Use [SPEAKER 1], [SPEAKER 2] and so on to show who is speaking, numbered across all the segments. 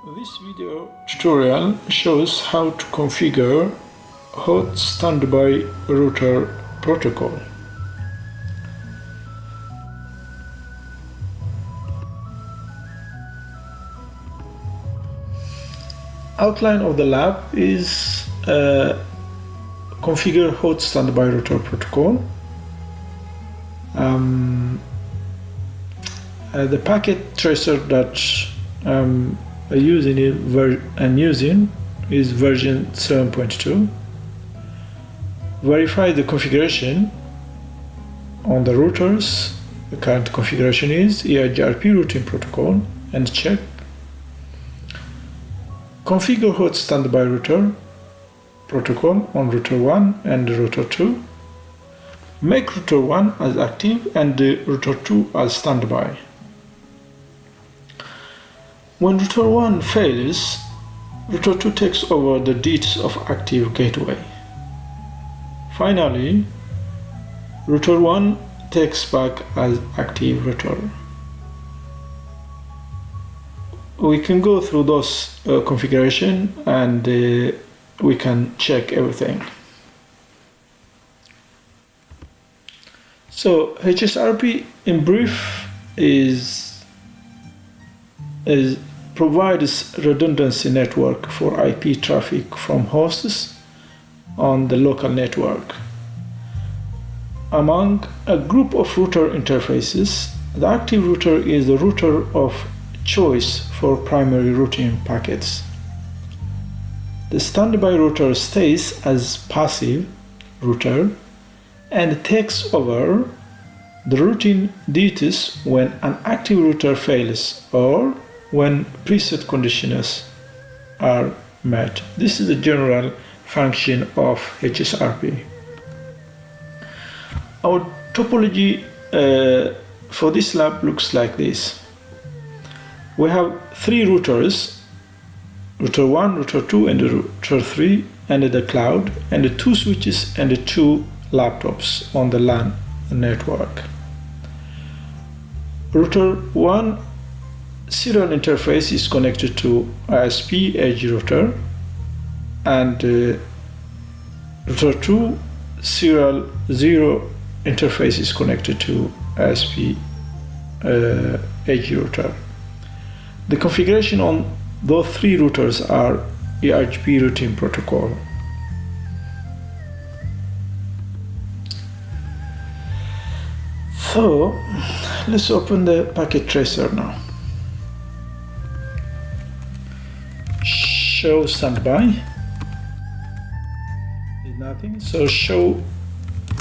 [SPEAKER 1] This video tutorial shows how to configure hot standby router protocol. Outline of the lab is configure hot standby router protocol. The packet tracer that using is version 7.2. Verify the configuration on the routers. The current configuration is EIGRP routing protocol and check. Configure hot standby router protocol on router 1 and router 2. Make router 1 as active and router 2 as standby. When router 1 fails, router 2 takes over the deeds of active gateway. Finally, router 1 takes back as active router. We can go through those configuration and we can check everything. So HSRP in brief provides redundancy network for IP traffic from hosts on the local network. Among a group of router interfaces, the active router is the router of choice for primary routing packets. The standby router stays as passive router and takes over the routing duties when an active router fails or when preset conditions are met. This is the general function of HSRP. Our topology for this lab looks like this. We have three routers, router 1, router 2, and router 3, and the cloud, and the two switches and the two laptops on the LAN network. Router 1 serial interface is connected to ISP edge router, and router 2 serial 0 interface is connected to ISP edge router. The configuration on those three routers are EIGRP routing protocol. So let's open the packet tracer now. Show standby is nothing, so show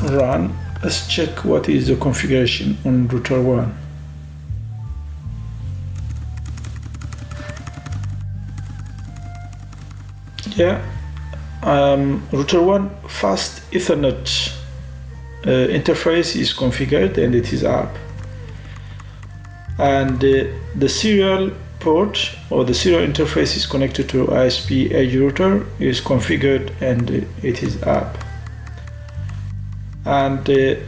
[SPEAKER 1] run. Let's check what is the configuration on router 1. Router 1 fast Ethernet interface is configured and it is up, and the serial port or the serial interface is connected to ISP edge router is configured and it is up, and the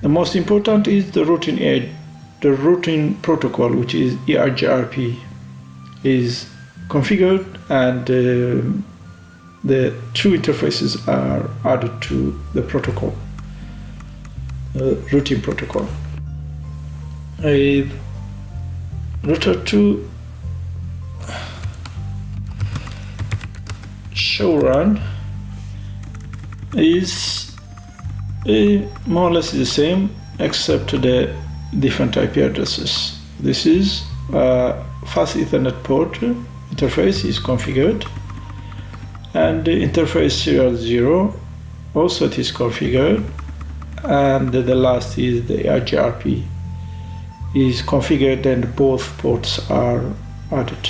[SPEAKER 1] most important is the routing protocol, which is EIGRP, is configured, and the two interfaces are added to the protocol, routing protocol. Router 2 show run is more or less the same except the different IP addresses. This is fast Ethernet port interface is configured, and the interface serial 0 also it is configured, and the last is the EIGRP is configured and both ports are added.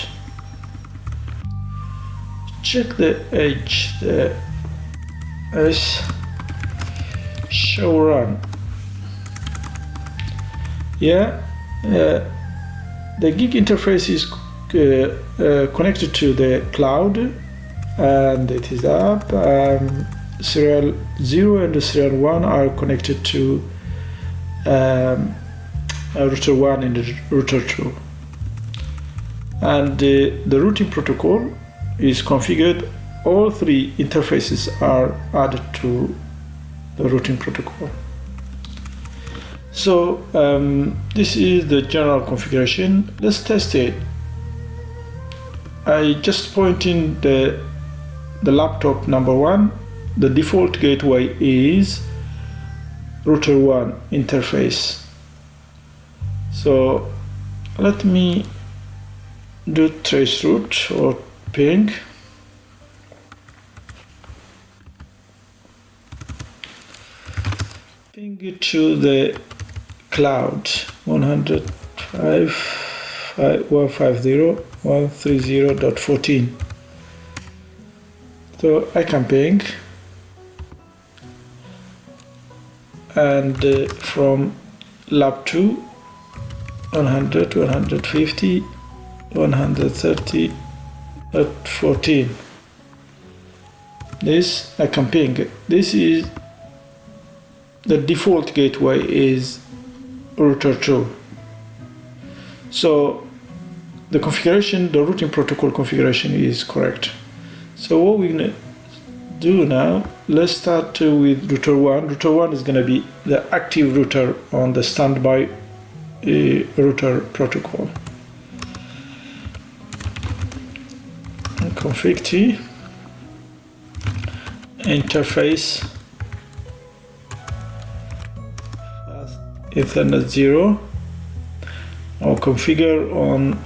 [SPEAKER 1] Check the edge, the show run. The gig interface is connected to the cloud and it is up. Serial 0 and the serial 1 are connected to router 1 and router 2. and the routing protocol is configured. All three interfaces are added to the routing protocol. So this is the general configuration. Let's test it. I just point in the laptop number 1. The default gateway is router 1 interface. So let me do traceroute or ping. Ping it to the cloud 105.150.130.14. So I can ping, and from lab 2 100, 150, 130.14. This I can ping. This is the default gateway is router 2. So the configuration, the routing protocol configuration is correct. So what we're gonna do now, let's start with router 1. Router 1 is gonna be the active router on the standby router protocol. Config T, interface Ethernet 0, or configure on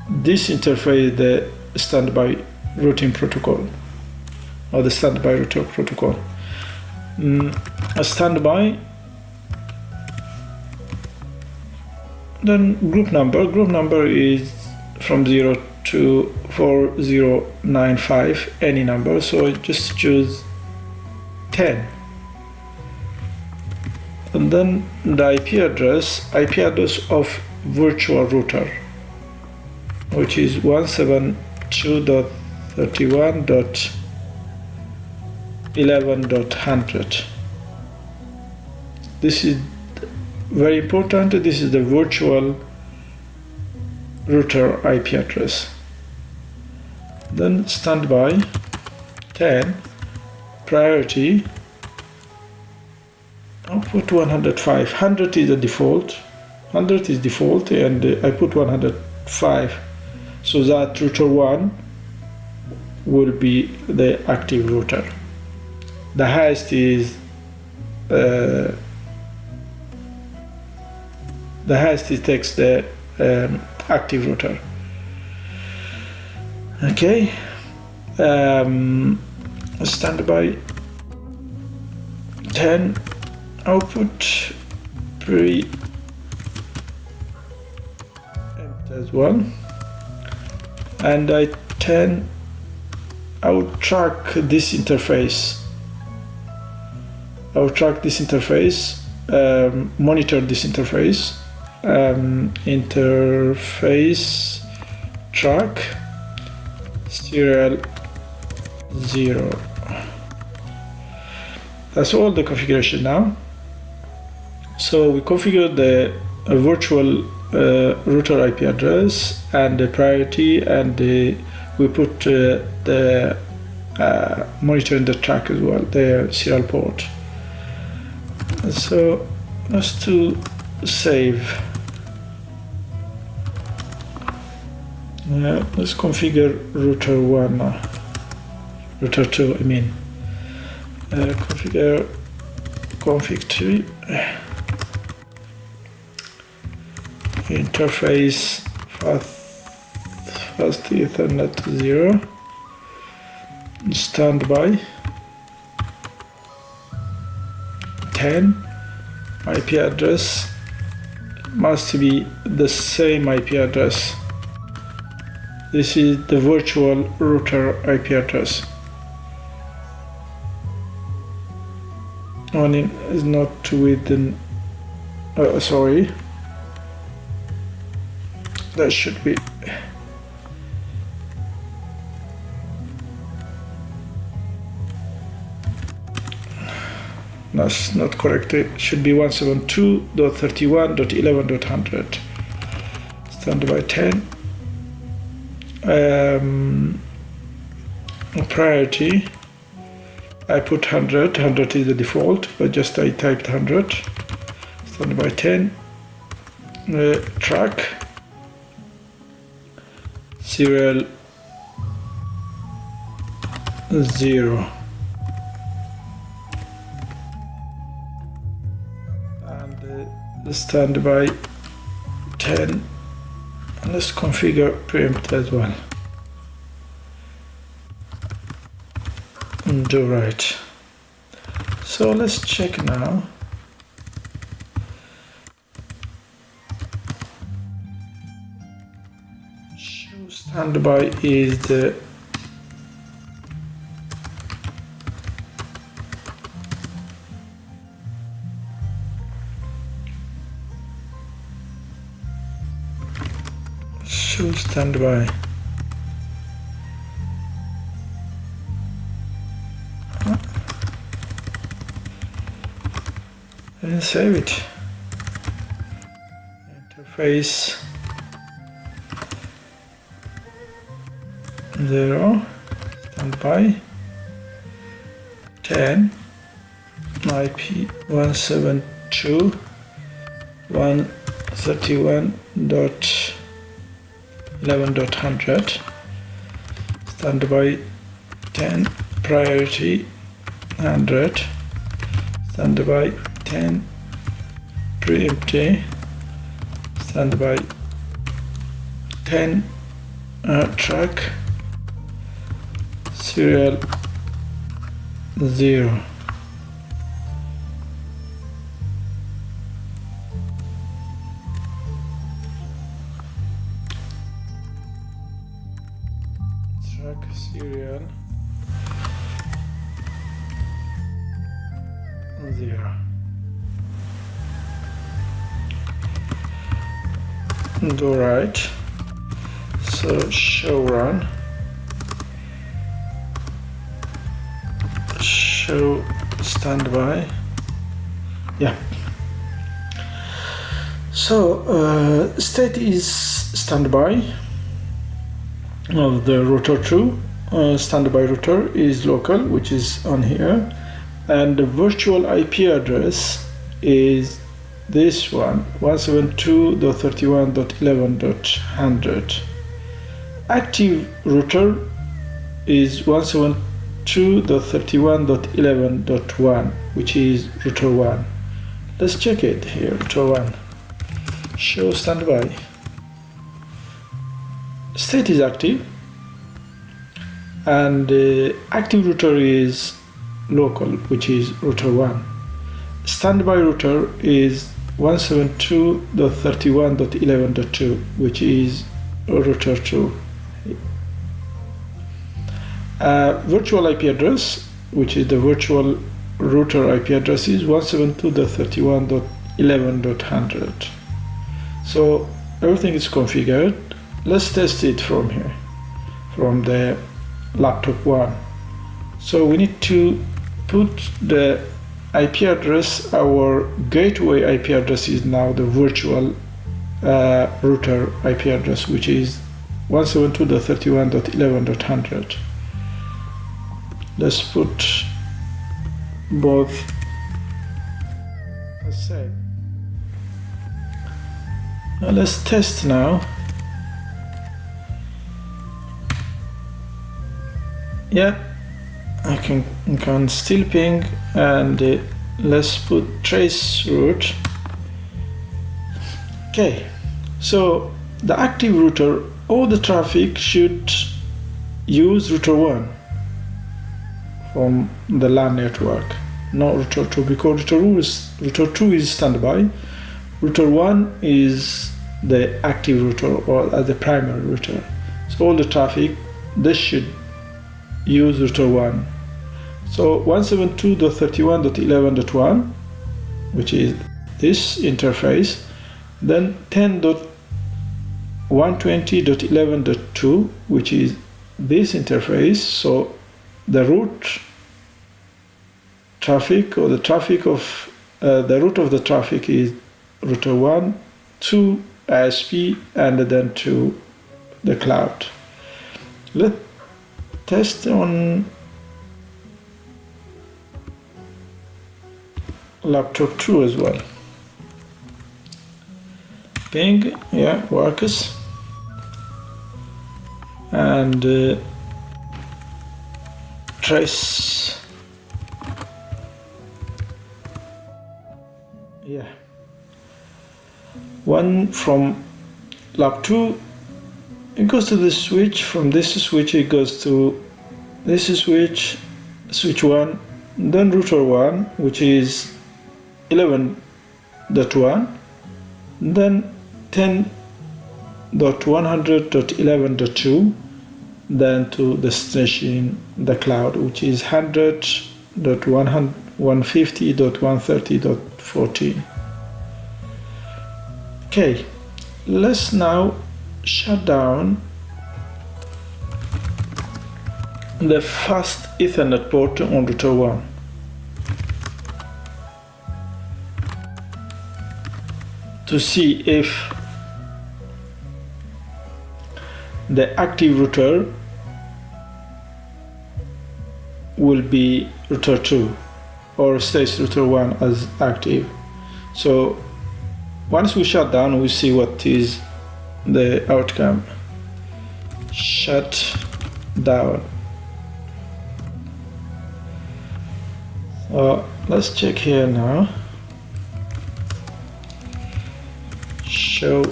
[SPEAKER 1] this interface the standby routing protocol or the standby router protocol. A standby, then group number is from 0 to 4095, any number, so just choose 10. And then the IP address of virtual router, which is 172.31.11.100. This is very important. This is the virtual router IP address. Then standby 10, priority, I'll put 105. 100 is the default. 100 is default, and I put 105, so that router 1 will be the active router. The highest is takes the active router. Okay. Standby 10. Output pre as well, and I will track this interface. Monitor this interface. Interface track serial 0. That's all the configuration now. So we configured the virtual router IP address and the priority, and we put the monitor in the track as well, the serial port. So let's do save. Let's configure router 1 now. Router 2, I mean. Configure config 3. Interface fast Ethernet 0. Standby 10. IP address must be the same IP address. This is the virtual router IP address. One is not within. Sorry. That should be. That's not correct. It should be 172.31.11.100. standby 10. Priority, I put 100. 100 is the default, but just I typed 100. Standby 10. Track, serial 0. And the standby 10. And let's configure preempt as well. And do right. So let's check now. Show standby is the show standby. And save it. Interface 0, standby 10, IP 172.131.11.100, standby 10, priority 100, standby 10, preempty, standby 10, track, serial 0. Track serial 0. Do right. So show run. Show standby. Yeah. So state is standby of the router 2. Standby router is local, which is on here, and the virtual IP address is this one, 172.31.11.100. Active router is 172.31.11.1, which is router 1. Let's check it here, router 1. Show standby. State is active, and active router is local, which is router 1. Standby router is 172.31.11.2, which is router 2. Virtual IP address, which is the virtual router IP address, is 172.31.11.100. So everything is configured. Let's test it from here, from the laptop 1. So we need to put the IP address, our gateway IP address is now the virtual router IP address, which is 172.31.11.100. Let's put both the same. Now let's test now. Yeah, I can still ping, and let's put trace route. Okay, so the active router, all the traffic should use router 1 from the LAN network, not router 2, because router 2 is standby. Router 1 is the active router, or as the primary router. So all the traffic, this should use router 1. So 172.31.11.1, which is this interface, then 10.120.11.2, which is this interface. So the route traffic, or the traffic of the route of the traffic, is router 1 to ISP and then to the cloud. Let's test on laptop 2 as well. Ping, yeah, works. And trace, yeah. One from lab 2, it goes to the switch. From this switch it goes to this switch, switch 1, then router 1, which is 11.1, then 10.100.11.2, then to destination, the cloud, which is 100.150.130.14. Okay, let's now shut down the fast Ethernet port on router 1. To see if the active router will be router 2 or stays router 1 as active. So once we shut down, we see what is the outcome. Shut down. Let's check here now. Show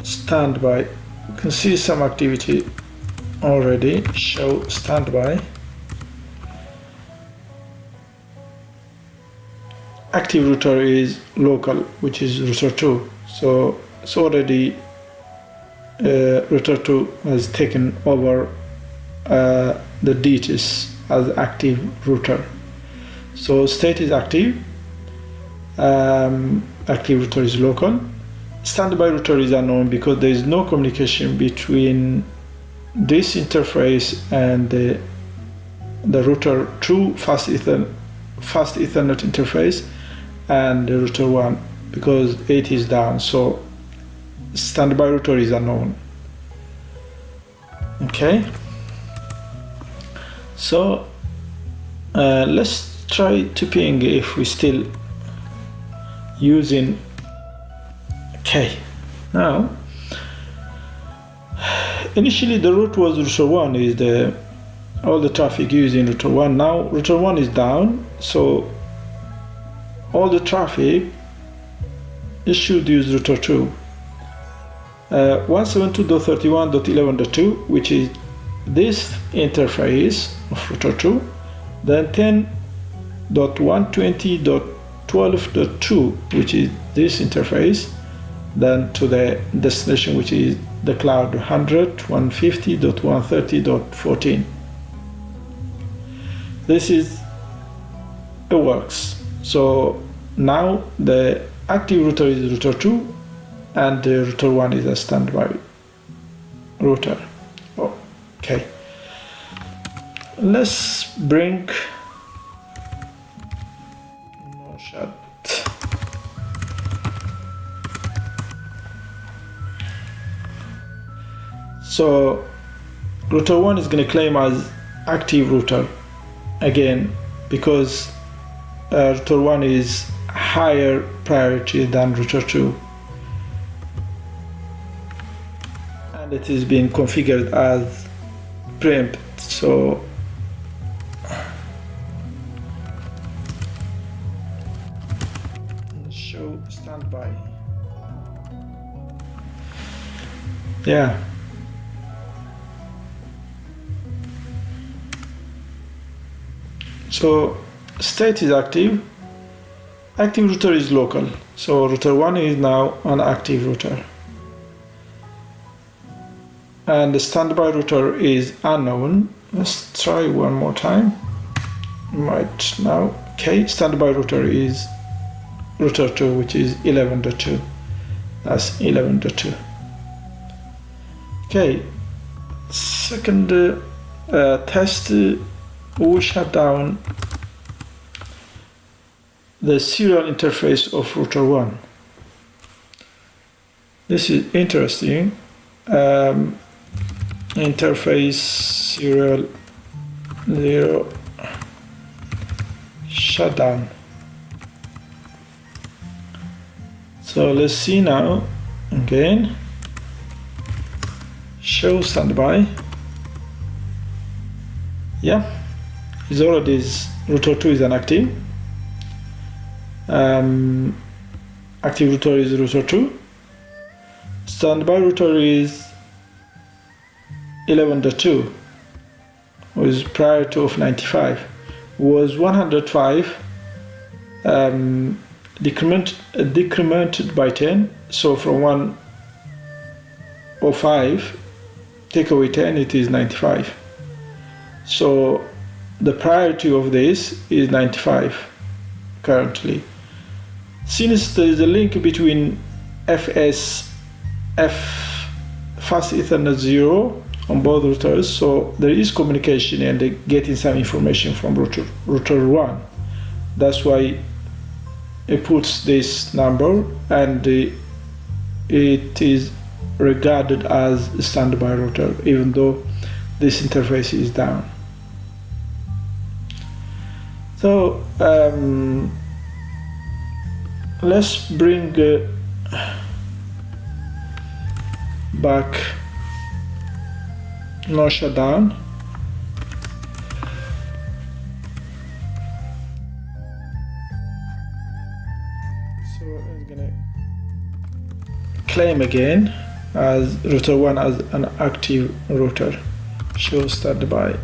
[SPEAKER 1] standby. You can see some activity already. Show standby. Active router is local, which is router 2. So it's already router 2 has taken over the DTS as active router. So state is active. Active router is local. Standby router is unknown because there is no communication between this interface and the router 2 fast Ethernet interface and the router 1, because 8 is down. So standby router is unknown. Okay. So let's try to ping if we still using. Okay, now initially the route was router 1 is all the traffic using router 1. Now router 1 is down, so all the traffic it should use router 2. 172.31.11.2, which is this interface of router 2, then 10.120.12.2, which is this interface, then to the destination, which is the cloud 100.150.130.14. This is it works. So now the active router is router 2 and the router 1 is a standby router. Okay, let's bring no shut. So router 1 is going to claim as active router again because router 1 is higher priority than router 2, and it is being configured as preempt. So show standby. Yeah. So state is active. Active router is local. So router 1 is now an active router. And the standby router is unknown. Let's try one more time. Right now. Okay, standby router is router 2, which is 11.2. That's 11.2. Okay, second test. We shut down the serial interface of router 1. This is interesting. Interface serial 0 shutdown. So let's see now again. Show standby. Yeah, it's already router 2 is inactive. Active router is router 2. Standby router is 11.2, was prior to of 95, was 105, decremented by 10, so from 105 take away 10, it is 95. So the priority of this is 95 currently. Since there is a link between fast Ethernet 0 on both routers, so there is communication and getting some information from router 1. That's why it puts this number, and it is regarded as a standby router even though this interface is down. So let's bring back no shutdown. So I'm gonna claim again as router 1 as an active router. Show standby.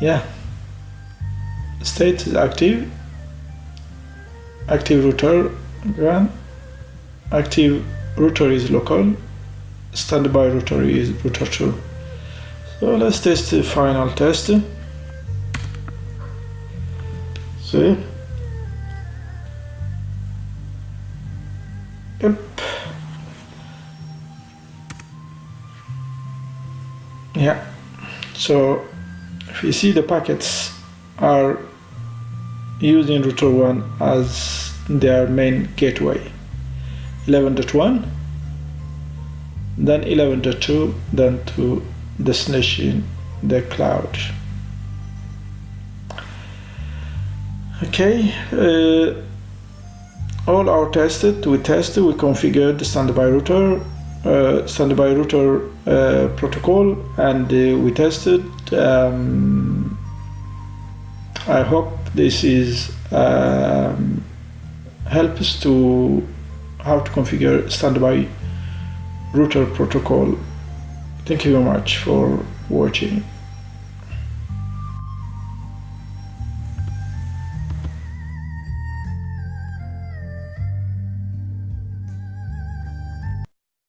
[SPEAKER 1] Yeah, state is active. Active router 1. Active router is local. Standby router is router 2. So let's test the final test. See? Yep. Yeah. So if you see, the packets are using router 1 as their main gateway. 11.1, then 11.2, then to destination, the cloud. Okay, all our tested, we configured the standby router protocol, and we tested. I hope this is helps to how to configure standby router protocol. Thank you very much for watching.